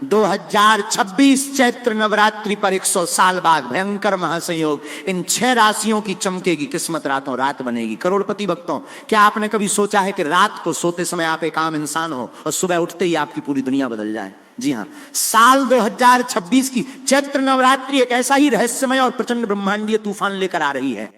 2026 चैत्र नवरात्रि पर 100 साल बाद भयंकर महासंयोग इन 6 राशियों की चमकेगी किस्मत, रातों रात बनेगी। करोड़पति भक्तों, क्या आपने कभी सोचा है कि रात को सोते समय आप एक आम इंसान हो और सुबह उठते ही आपकी पूरी दुनिया बदल जाए? जी हाँ, साल 2026 की चैत्र नवरात्रि एक ऐसा ही रहस्यमय और प्रचंड ब्रह्मांडीय तूफान लेकर आ रही है।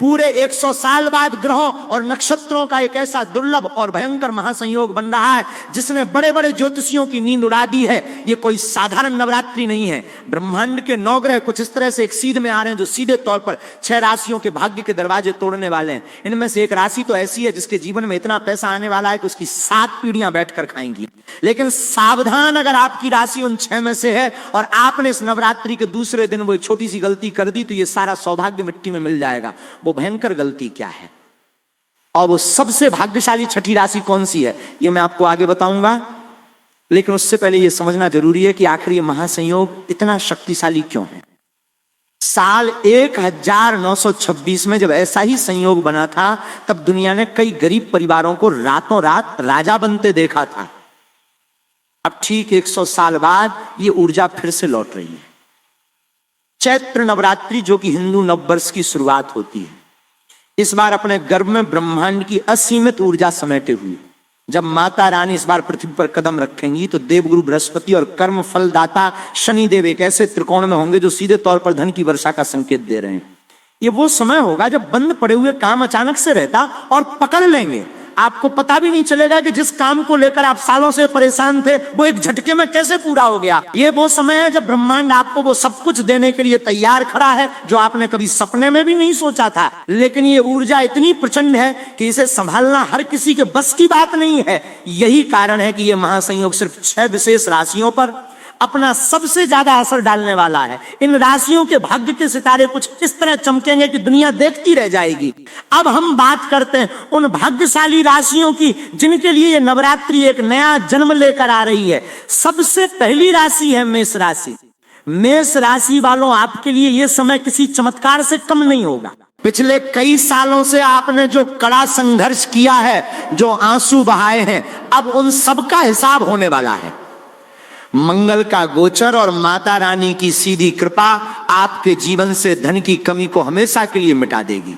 पूरे 100 साल बाद ग्रहों और नक्षत्रों का एक ऐसा दुर्लभ और भयंकर महासंयोग बन रहा है जिसने बड़े बड़े ज्योतिषियों की नींद उड़ा दी है। ये कोई साधारण नवरात्रि नहीं है। ब्रह्मांड के 9 ग्रह कुछ इस तरह से एक सीध में आ रहे हैं जो सीधे तौर पर 6 राशियों के भाग्य के दरवाजे तोड़ने वाले हैं। इनमें से एक राशि तो ऐसी है जिसके जीवन में इतना पैसा आने वाला है कि उसकी 7 पीढ़ियां बैठकर खाएंगी। लेकिन सावधान, अगर आपकी राशि उन 6 में से है और आपने इस नवरात्रि के दूसरे दिन वो छोटी सी गलती कर दी तो ये सारा सौभाग्य मिट्टी में मिल जाएगा। वो भयंकर गलती क्या है और वो सबसे भाग्यशाली छठी राशि कौन सी है, ये मैं आपको आगे बताऊंगा। लेकिन उससे पहले ये समझना जरूरी है कि आखिर ये महासंयोग इतना शक्तिशाली क्यों है। साल 1926 में जब ऐसा ही संयोग बना था तब दुनिया ने कई गरीब परिवारों को रातों रात राजा बनते देखा था। अब ठीक 100 साल बाद ये ऊर्जा फिर से लौट रही है। चैत्र नवरात्रि जो कि हिंदू नववर्ष की शुरुआत होती है, इस बार अपने गर्भ में ब्रह्मांड की असीमित ऊर्जा समेटे हुई। जब माता रानी इस बार पृथ्वी पर कदम रखेंगी तो देवगुरु बृहस्पति और कर्म फलदाता शनिदेव एक ऐसे त्रिकोण में होंगे जो सीधे तौर पर धन की वर्षा का संकेत दे रहे हैं। ये वो समय होगा जब बंद पड़े हुए काम अचानक से रहता और पकड़ लेंगे। आपको पता भी नहीं चलेगा कि जिस काम को लेकर आप सालों से परेशान थे वो एक झटके में कैसे पूरा हो गया। ये वो समय है जब ब्रह्मांड आपको वो सब कुछ देने के लिए तैयार खड़ा है जो आपने कभी सपने में भी नहीं सोचा था। लेकिन ये ऊर्जा इतनी प्रचंड है कि इसे संभालना हर किसी के बस की बात नहीं है। यही कारण है कि ये महासंयोग सिर्फ 6 विशेष राशियों पर अपना सबसे ज्यादा असर डालने वाला है। इन राशियों के भाग्य के सितारे कुछ इस तरह चमकेंगे कि दुनिया देखती रह जाएगी। अब हम बात करते हैं उन भाग्यशाली राशियों की जिनके लिए ये नवरात्रि एक नया जन्म लेकर आ रही है। सबसे पहली राशि है मेष राशि। मेष राशि वालों, आपके लिए ये समय किसी चमत्कार से कम नहीं होगा। पिछले कई सालों से आपने जो कड़ा संघर्ष किया है, जो आंसू बहाए हैं, अब उन सबका हिसाब होने वाला है। मंगल का गोचर और माता रानी की सीधी कृपा आपके जीवन से धन की कमी को हमेशा के लिए मिटा देगी।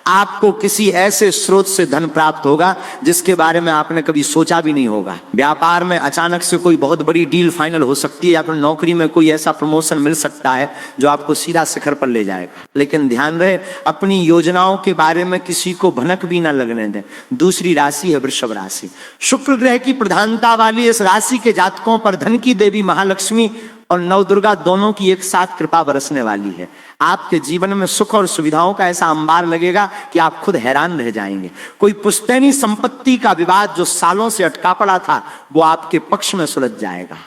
आपको किसी ऐसे स्रोत से धन प्राप्त होगा जिसके बारे में आपने कभी सोचा भी नहीं होगा। व्यापार में अचानक से कोई बहुत बड़ी डील फाइनल हो सकती है या फिर नौकरी में कोई ऐसा प्रमोशन मिल सकता है जो आपको सीधा शिखर पर ले जाएगा। लेकिन ध्यान रहे, अपनी योजनाओं के बारे में किसी को भनक भी ना लगने दें। दूसरी राशि है वृषभ राशि। शुक्र ग्रह की प्रधानता वाली इस राशि के जातकों पर धन की देवी महालक्ष्मी और नवदुर्गा दोनों की एक साथ कृपा बरसने वाली है। आपके जीवन में सुख और सुविधाओं का ऐसा अंबार लगेगा कि आप खुद हैरान रह जाएंगे। कोई पुश्तैनी संपत्ति का विवाद जो सालों से अटका पड़ा था वो आपके पक्ष में सुलझ जाएगा।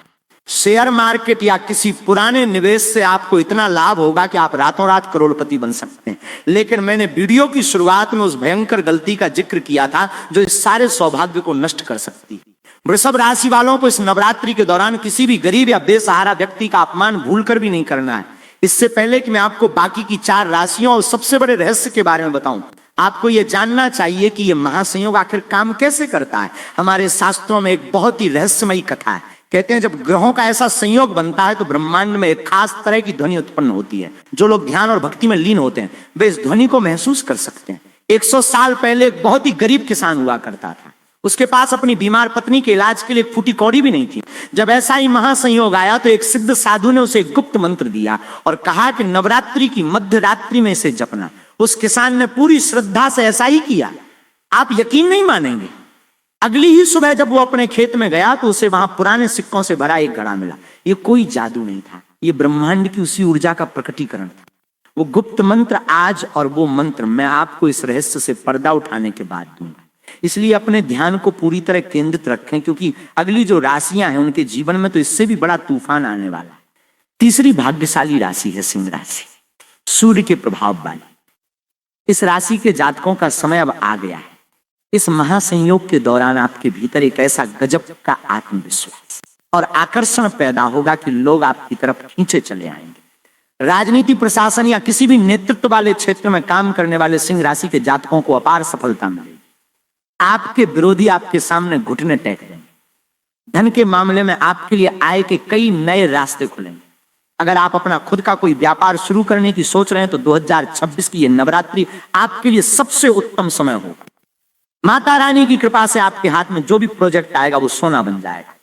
शेयर मार्केट या किसी पुराने निवेश से आपको इतना लाभ होगा कि आप रातों रात करोड़पति बन सकते हैं। लेकिन मैंने वीडियो की शुरुआत में उस भयंकर गलती का जिक्र किया था जो इस सारे सौभाग्य को नष्ट कर सकती है। वृषभ राशि वालों को इस नवरात्रि के दौरान किसी भी गरीब या बेसहारा व्यक्ति का अपमान भूलकर भी नहीं करना है। इससे पहले कि मैं आपको बाकी की 4 राशियों और सबसे बड़े रहस्य के बारे में बताऊं, आपको यह जानना चाहिए कि यह महासंयोग आखिर काम कैसे करता है। हमारे शास्त्रों में एक बहुत ही रहस्यमयी कथा है। कहते हैं जब ग्रहों का ऐसा संयोग बनता है तो ब्रह्मांड में एक खास तरह की ध्वनि उत्पन्न होती है। जो लोग ध्यान और भक्ति में लीन होते हैं वे इस ध्वनि को महसूस कर सकते हैं। 100 साल पहले एक बहुत ही गरीब किसान हुआ करता था। उसके पास अपनी बीमार पत्नी के इलाज के लिए एक फूटी कौड़ी भी नहीं थी। जब ऐसा ही महासंयोग आया तो एक सिद्ध साधु ने उसे एक गुप्त मंत्र दिया और कहा कि नवरात्रि की मध्य रात्रि में इसे जपना। उस किसान ने पूरी श्रद्धा से ऐसा ही किया। आप यकीन नहीं मानेंगे, अगली ही सुबह जब वो अपने खेत में गया तो उसे वहां पुराने सिक्कों से भरा एक घड़ा मिला। ये कोई जादू नहीं था, ये ब्रह्मांड की उसी ऊर्जा का प्रकटीकरण था। वो गुप्त मंत्र आज और वो मंत्र मैं आपको इस रहस्य से पर्दा उठाने के बाद दूंगा। इसलिए अपने ध्यान को पूरी तरह केंद्रित रखें क्योंकि अगली जो राशियां हैं उनके जीवन में तो इससे भी बड़ा तूफान आने वाला है। तीसरी भाग्यशाली राशि है सिंह राशि। सूर्य के प्रभाव वाली इस राशि के जातकों का समय अब आ गया है। इस महासंयोग के दौरान आपके भीतर एक ऐसा गजब का आत्मविश्वास और आकर्षण पैदा होगा कि लोग आपकी तरफ खींचे चले आएंगे। राजनीति, प्रशासन या किसी भी नेतृत्व वाले क्षेत्र में काम करने वाले सिंह राशि के जातकों को अपार सफलता मिलेगी। आपके विरोधी आपके सामने घुटने टेक देंगे। धन के मामले में आपके लिए आय के कई नए रास्ते खुलेंगे। अगर आप अपना खुद का कोई व्यापार शुरू करने की सोच रहे हैं तो 2026 की ये नवरात्रि आपके लिए सबसे उत्तम समय होगा। माता रानी की कृपा से आपके हाथ में जो भी प्रोजेक्ट आएगा वो सोना बन जाएगा।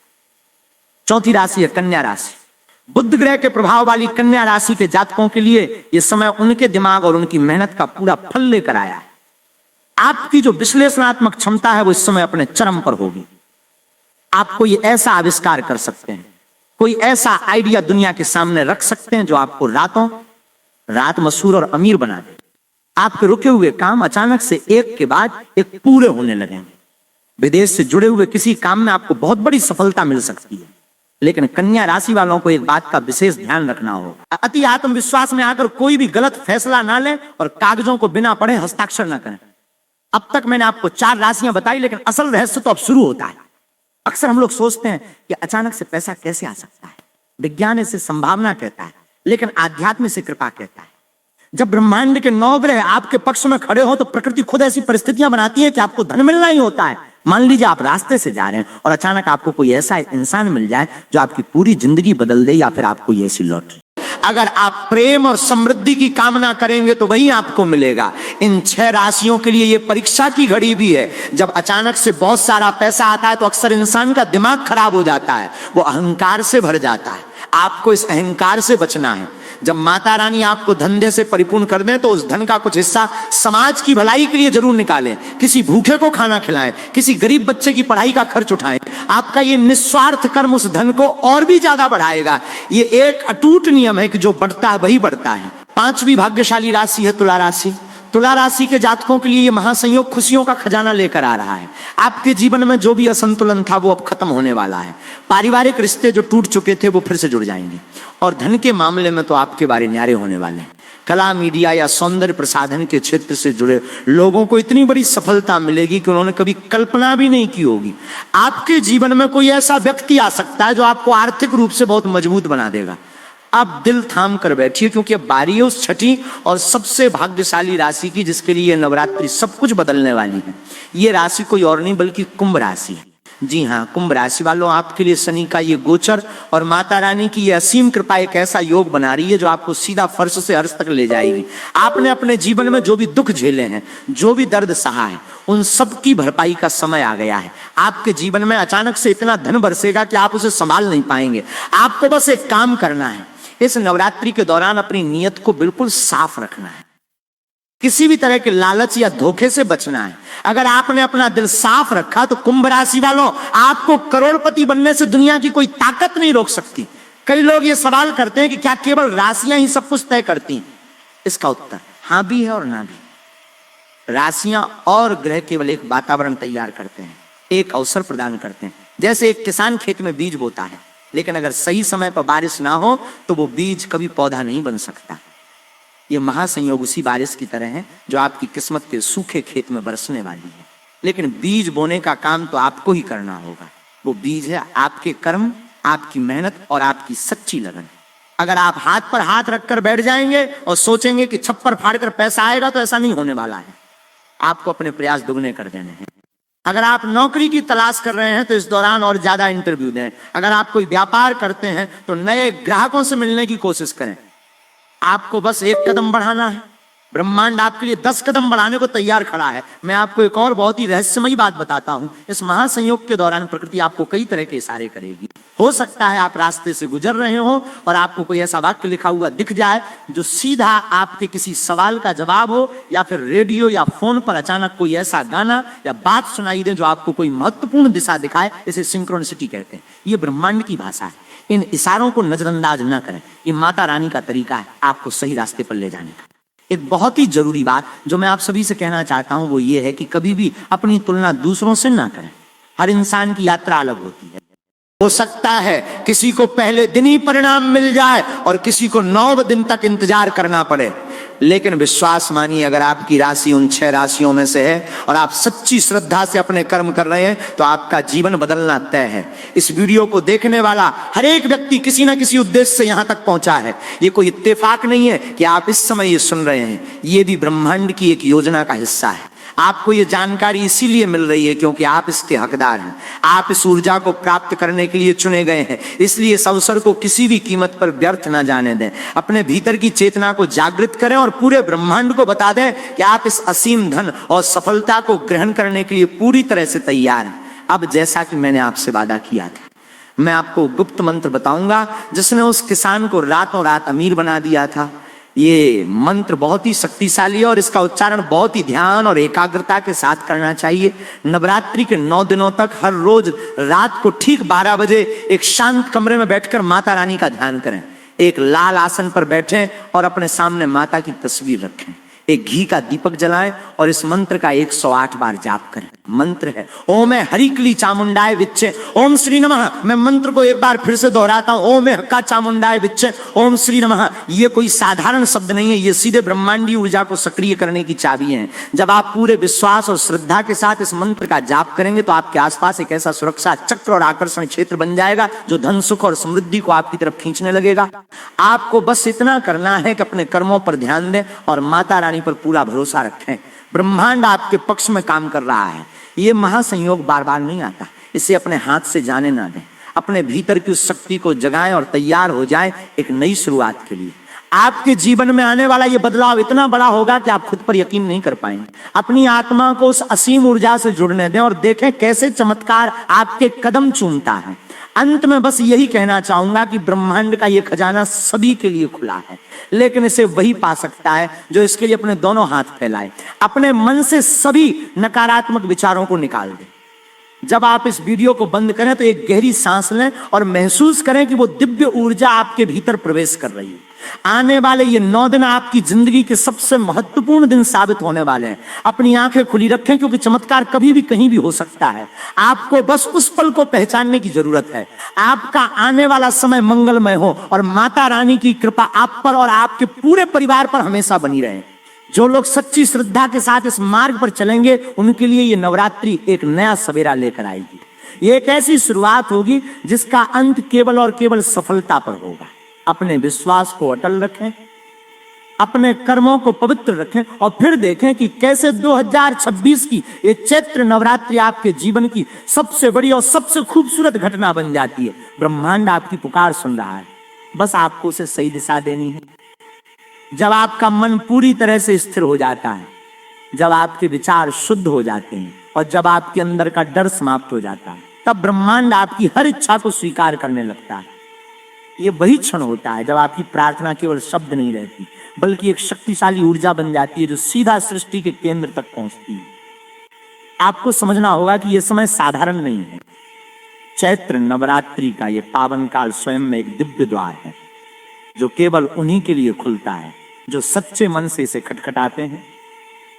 चौथी राशि है कन्या राशि। बुध ग्रह के प्रभाव वाली कन्या राशि के जातकों के लिए यह समय उनके दिमाग और उनकी मेहनत का पूरा फल लेकर आया है। आपकी जो विश्लेषणात्मक क्षमता है वो इस समय अपने चरम पर होगी। आप कोई ऐसा आविष्कार कर सकते हैं, कोई ऐसा आइडिया दुनिया के सामने रख सकते हैं जो आपको रातों रात मशहूर और अमीर बना दे। आपके रुके हुए काम अचानक से एक के बाद एक पूरे होने लगेंगे। विदेश से जुड़े हुए किसी काम में आपको बहुत बड़ी सफलता मिल सकती है। लेकिन कन्या राशि वालों को एक बात का विशेष ध्यान रखना होगा, अति आत्मविश्वास में आकर कोई भी गलत फैसला ना लें और कागजों को बिना पढ़े हस्ताक्षर ना करें। अब तक मैंने आपको 4 राशियां बताई, लेकिन असल रहस्य तो अब शुरू होता है। अक्सर हम लोग सोचते हैं कि अचानक से पैसा कैसे आ सकता है। विज्ञान इसे संभावना कहता है, लेकिन आध्यात्म से कृपा कहता है। जब ब्रह्मांड के 9 ग्रह आपके पक्ष में खड़े हो तो प्रकृति खुद ऐसी परिस्थितियां बनाती है कि आपको धन मिलना ही होता है। मान लीजिए आप रास्ते से जा रहे हैं और अचानक आपको कोई ऐसा इंसान मिल जाए जो आपकी पूरी जिंदगी बदल दे, या फिर आपको ये ऐसी लॉटरी। अगर आप प्रेम और समृद्धि की कामना करेंगे तो वही आपको मिलेगा। इन 6 राशियों के लिए ये परीक्षा की घड़ी भी है। जब अचानक से बहुत सारा पैसा आता है तो अक्सर इंसान का दिमाग खराब हो जाता है, वो अहंकार से भर जाता है। आपको इस अहंकार से बचना है। जब माता रानी आपको धंधे से परिपूर्ण कर दें तो उस धन का कुछ हिस्सा समाज की भलाई के लिए जरूर निकालें। किसी भूखे को खाना खिलाएं, किसी गरीब बच्चे की पढ़ाई का खर्च उठाएं। आपका ये निस्वार्थ कर्म उस धन को और भी ज्यादा बढ़ाएगा। ये एक अटूट नियम है कि जो बढ़ता है वही बढ़ता है। 5वीं भाग्यशाली राशि है तुला राशि। तुला राशि के जातकों के लिए ये महासंयोग खुशियों का खजाना लेकर आ रहा है। आपके जीवन में जो भी असंतुलन था वो अब खत्म होने वाला है। पारिवारिक रिश्ते जो टूट चुके थे वो फिर से जुड़ जाएंगे। और धन के मामले में तो आपके बारे न्यारे होने वाले हैं। कला, मीडिया या सौंदर्य प्रसाधन के क्षेत्र से जुड़े लोगों को इतनी बड़ी सफलता मिलेगी कि उन्होंने कभी कल्पना भी नहीं की होगी। आपके जीवन में कोई ऐसा व्यक्ति आ सकता है जो आपको आर्थिक रूप से बहुत मजबूत बना देगा। आप दिल थाम कर बैठिए, क्योंकि अब बारी है उस छठी और सबसे भाग्यशाली राशि की जिसके लिए नवरात्रि सब कुछ बदलने वाली है। ये राशि कोई और नहीं बल्कि कुंभ राशि है। जी हाँ, कुंभ राशि वालों, आपके लिए शनि का ये गोचर और माता रानी की ये असीम कृपा एक ऐसा योग बना रही है जो आपको सीधा फर्श से अर्श तक ले जाएगी। आपने अपने जीवन में जो भी दुख झेले हैं, जो भी दर्द सहा है, उन सब की भरपाई का समय आ गया है। आपके जीवन में अचानक से इतना धन बरसेगा कि आप उसे संभाल नहीं पाएंगे। आपको बस एक काम करना है, इस नवरात्रि के दौरान अपनी नीयत को बिल्कुल साफ रखना है। किसी भी तरह के लालच या धोखे से बचना है। अगर आपने अपना दिल साफ रखा तो कुंभ राशि वालों, आपको करोड़पति बनने से दुनिया की कोई ताकत नहीं रोक सकती। कई लोग ये सवाल करते हैं कि क्या केवल राशियां ही सब कुछ तय करती हैं? इसका उत्तर हाँ भी है और ना भी। राशियां और ग्रह केवल एक वातावरण तैयार करते हैं, एक अवसर प्रदान करते हैं। जैसे एक किसान खेत में बीज बोता है, लेकिन अगर सही समय पर बारिश ना हो तो वो बीज कभी पौधा नहीं बन सकता। ये महासंयोग उसी बारिश की तरह है जो आपकी किस्मत के सूखे खेत में बरसने वाली है। लेकिन बीज बोने का काम तो आपको ही करना होगा। वो बीज है आपके कर्म, आपकी मेहनत और आपकी सच्ची लगन। अगर आप हाथ पर हाथ रखकर बैठ जाएंगे और सोचेंगे कि छप्पर फाड़कर पैसा आएगा, तो ऐसा नहीं होने वाला है। आपको अपने प्रयास दुगने कर देने हैं। अगर आप नौकरी की तलाश कर रहे हैं तो इस दौरान और ज्यादा इंटरव्यू दें। अगर आप कोई व्यापार करते हैं तो नए ग्राहकों से मिलने की कोशिश करें। आपको बस एक कदम बढ़ाना है, ब्रह्मांड आपके लिए 10 कदम बढ़ाने को तैयार खड़ा है। मैं आपको एक और बहुत ही रहस्यमयी बात बताता हूं। इस महासंयोग के दौरान प्रकृति आपको कई तरह के इशारे करेगी। हो सकता है आप रास्ते से गुजर रहे हो और आपको कोई ऐसा वाक्य लिखा हुआ दिख जाए जो सीधा आपके किसी सवाल का जवाब हो, या फिर रेडियो या फोन पर अचानक कोई ऐसा गाना या बात सुनाई दे जो आपको कोई महत्वपूर्ण दिशा दिखाए। इसे सिंक्रोनिसिटी कहते हैं। ये ब्रह्मांड की भाषा है। इन इशारों को नजरअंदाज न करें। ये माता रानी का तरीका है आपको सही रास्ते पर ले जाने का। एक बहुत ही जरूरी बात जो मैं आप सभी से कहना चाहता हूं वो ये है कि कभी भी अपनी तुलना दूसरों से ना करें। हर इंसान की यात्रा अलग होती है। हो सकता है किसी को पहले दिन ही परिणाम मिल जाए और किसी को 9 दिन तक इंतजार करना पड़े। लेकिन विश्वास मानिए, अगर आपकी राशि उन 6 राशियों में से है और आप सच्ची श्रद्धा से अपने कर्म कर रहे हैं तो आपका जीवन बदलना तय है। इस वीडियो को देखने वाला हर एक व्यक्ति किसी ना किसी उद्देश्य से यहां तक पहुंचा है। ये कोई इत्तेफाक नहीं है कि आप इस समय ये सुन रहे हैं। ये भी ब्रह्मांड की एक योजना का हिस्सा है। आपको ये जानकारी इसीलिए मिल रही है क्योंकि आप इसके हकदार हैं। आप इस ऊर्जा को प्राप्त करने के लिए चुने गए हैं, इसलिए इस अवसर को किसी भी कीमत पर व्यर्थ ना जाने दें। अपने भीतर की चेतना को जागृत करें और पूरे ब्रह्मांड को बता दें कि आप इस असीम धन और सफलता को ग्रहण करने के लिए पूरी तरह से तैयार हैं। अब जैसा कि मैंने आपसे वादा किया था, मैं आपको गुप्त मंत्र बताऊंगा जिसने उस किसान को रातों रात अमीर बना दिया था। ये मंत्र बहुत ही शक्तिशाली है और इसका उच्चारण बहुत ही ध्यान और एकाग्रता के साथ करना चाहिए। नवरात्रि के 9 दिनों तक हर रोज रात को ठीक 12 बजे एक शांत कमरे में बैठकर माता रानी का ध्यान करें। एक लाल आसन पर बैठें और अपने सामने माता की तस्वीर रखें। एक घी का दीपक जलाएं और इस मंत्र का 108 बार जाप करें। मंत्र है ओम हरिकली चामुंडाय विच्चे ओम श्री नमः। मैं मंत्र को एक बार फिर से दोहराता हूं, ओम हक्का चामुंडाय विच्चे ओम श्री नमः। ये कोई साधारण शब्द नहीं है, ये सीधे ब्रह्मांडीय ऊर्जा को सक्रिय करने की चाबी है। जब आप पूरे विश्वास और श्रद्धा के साथ इस मंत्र का जाप करेंगे तो आपके आसपास एक ऐसा सुरक्षा चक्र और आकर्षण क्षेत्र बन जाएगा जो धन सुख और समृद्धि को आपकी तरफ खींचने लगेगा। आपको बस इतना करना है कि अपने कर्मों पर ध्यान दें और माता रानी पर पूरा भरोसा रखें। ब्रह्मांड आपके पक्ष में काम कर रहा है। ये महासंयोग बार बार नहीं आता, इसे अपने हाथ से जाने ना दें। अपने भीतर की उस शक्ति को जगाएं और तैयार हो जाएं एक नई शुरुआत के लिए। आपके जीवन में आने वाला ये बदलाव इतना बड़ा होगा कि आप खुद पर यकीन नहीं कर पाएंगे। अपनी आत्मा को उस असीम ऊर्जा से जुड़ने दें और देखें कैसे चमत्कार आपके कदम चूमता है। अंत में बस यही कहना चाहूंगा कि ब्रह्मांड का ये खजाना सभी के लिए खुला है, लेकिन इसे वही पा सकता है जो इसके लिए अपने दोनों हाथ फैलाए। अपने मन से सभी नकारात्मक विचारों को निकाल दें। जब आप इस वीडियो को बंद करें तो एक गहरी सांस लें और महसूस करें कि वो दिव्य ऊर्जा आपके भीतर प्रवेश कर रही है। आने वाले ये 9 दिन आपकी जिंदगी के सबसे महत्वपूर्ण दिन साबित होने वाले हैं। अपनी आंखें खुली रखें क्योंकि चमत्कार कभी भी कहीं भी हो सकता है। आपको बस उस पल को पहचानने की जरूरत है। आपका आने वाला समय मंगलमय हो और माता रानी की कृपा आप पर और आपके पूरे परिवार पर हमेशा बनी रहे। जो लोग सच्ची श्रद्धा के साथ इस मार्ग पर चलेंगे उनके लिए ये नवरात्रि एक नया सवेरा लेकर आएगी। ये एक ऐसी शुरुआत होगी जिसका अंत केवल और केवल सफलता पर होगा। अपने विश्वास को अटल रखें, अपने कर्मों को पवित्र रखें और फिर देखें कि कैसे 2026 की ये चैत्र नवरात्रि आपके जीवन की सबसे बड़ी और सबसे खूबसूरत घटना बन जाती है। ब्रह्मांड आपकी पुकार सुन रहा है, बस आपको उसे सही दिशा देनी है। जब आपका मन पूरी तरह से स्थिर हो जाता है, जब आपके विचार शुद्ध हो जाते हैं और जब आपके अंदर का डर समाप्त हो जाता है, तब ब्रह्मांड आपकी हर इच्छा को स्वीकार करने लगता है। ये वही क्षण होता है जब आपकी प्रार्थना केवल शब्द नहीं रहती बल्कि एक शक्तिशाली ऊर्जा बन जाती है जो सीधा सृष्टि के केंद्र तक पहुंचती है। आपको समझना होगा कि यह समय साधारण नहीं है। चैत्र नवरात्रि का ये पावन काल स्वयं में एक दिव्य द्वार है जो केवल उन्हीं के लिए खुलता है जो सच्चे मन से इसे खटखटाते हैं।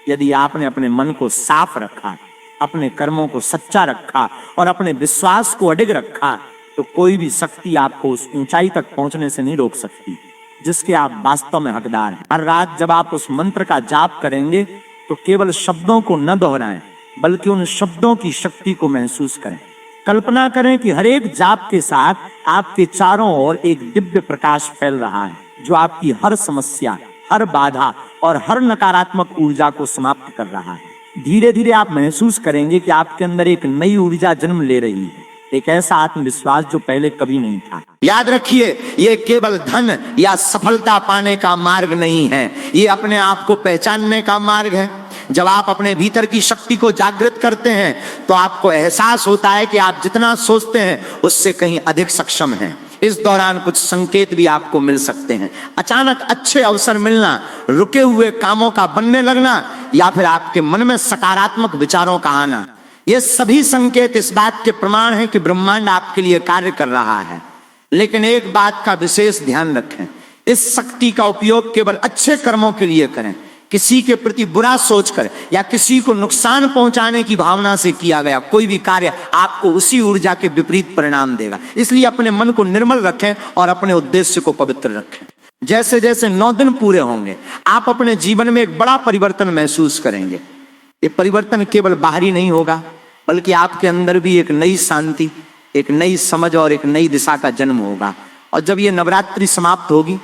यदि आपने अपने मन को साफ रखा, अपने कर्मों को सच्चा रखा और अपने विश्वास को अडिग रखा तो कोई भी शक्ति आपको उस ऊंचाई तक पहुंचने से नहीं रोक सकती जिसके आप वास्तव में हकदार हैं। हर रात जब आप उस मंत्र का जाप करेंगे तो केवल शब्दों को न दोहराएं बल्कि उन शब्दों की शक्ति को महसूस करें। कल्पना करें कि हर एक जाप के साथ आपके चारों ओर एक दिव्य प्रकाश फैल रहा है जो आपकी हर समस्या, हर बाधा और हर नकारात्मक ऊर्जा को समाप्त कर रहा है। धीरे धीरे आप महसूस करेंगे कि आपके अंदर एक नई ऊर्जा जन्म ले रही है, एक ऐसा आत्मविश्वास जो पहले कभी नहीं था। याद रखिए, ये केवल धन या सफलता पाने का मार्ग नहीं है, ये अपने आप को पहचानने का मार्ग है। जब आप अपने भीतर की शक्ति को जागृत करते हैं तो आपको एहसास होता है कि आप जितना सोचते हैं उससे कहीं अधिक सक्षम हैं। इस दौरान कुछ संकेत भी आपको मिल सकते हैं। अचानक अच्छे अवसर मिलना, रुके हुए कामों का बनने लगना या फिर आपके मन में सकारात्मक विचारों का आना, ये सभी संकेत इस बात के प्रमाण हैं कि ब्रह्मांड आपके लिए कार्य कर रहा है। लेकिन एक बात का विशेष ध्यान रखें, इस शक्ति का उपयोग केवल अच्छे कर्मों के लिए करें। किसी के प्रति बुरा सोचकर या किसी को नुकसान पहुंचाने की भावना से किया गया कोई भी कार्य आपको उसी ऊर्जा के विपरीत परिणाम देगा। इसलिए अपने मन को निर्मल रखें और अपने उद्देश्य को पवित्र रखें। जैसे जैसे 9 दिन पूरे होंगे आप अपने जीवन में एक बड़ा परिवर्तन महसूस करेंगे। ये परिवर्तन केवल बाहरी नहीं होगा बल्कि आपके अंदर भी एक नई शांति, एक नई समझ और एक नई दिशा का जन्म होगा। और जब ये नवरात्रि समाप्त होगी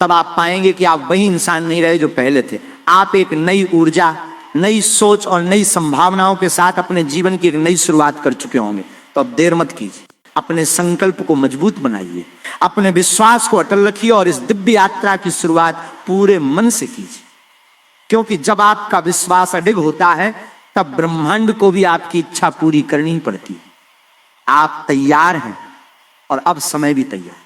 तब आप पाएंगे कि आप वही इंसान नहीं रहे जो पहले थे। आप एक नई ऊर्जा, नई सोच और नई संभावनाओं के साथ अपने जीवन की एक नई शुरुआत कर चुके होंगे, तो अब देर मत कीजिए, अपने संकल्प को मजबूत बनाइए, अपने विश्वास को अटल रखिए और इस दिव्य यात्रा की शुरुआत पूरे मन से कीजिए। क्योंकि जब आपका विश्वास अडिग होता है तब ब्रह्मांड को भी आपकी इच्छा पूरी करनी पड़ती है। आप तैयार हैं और अब समय भी तैयार।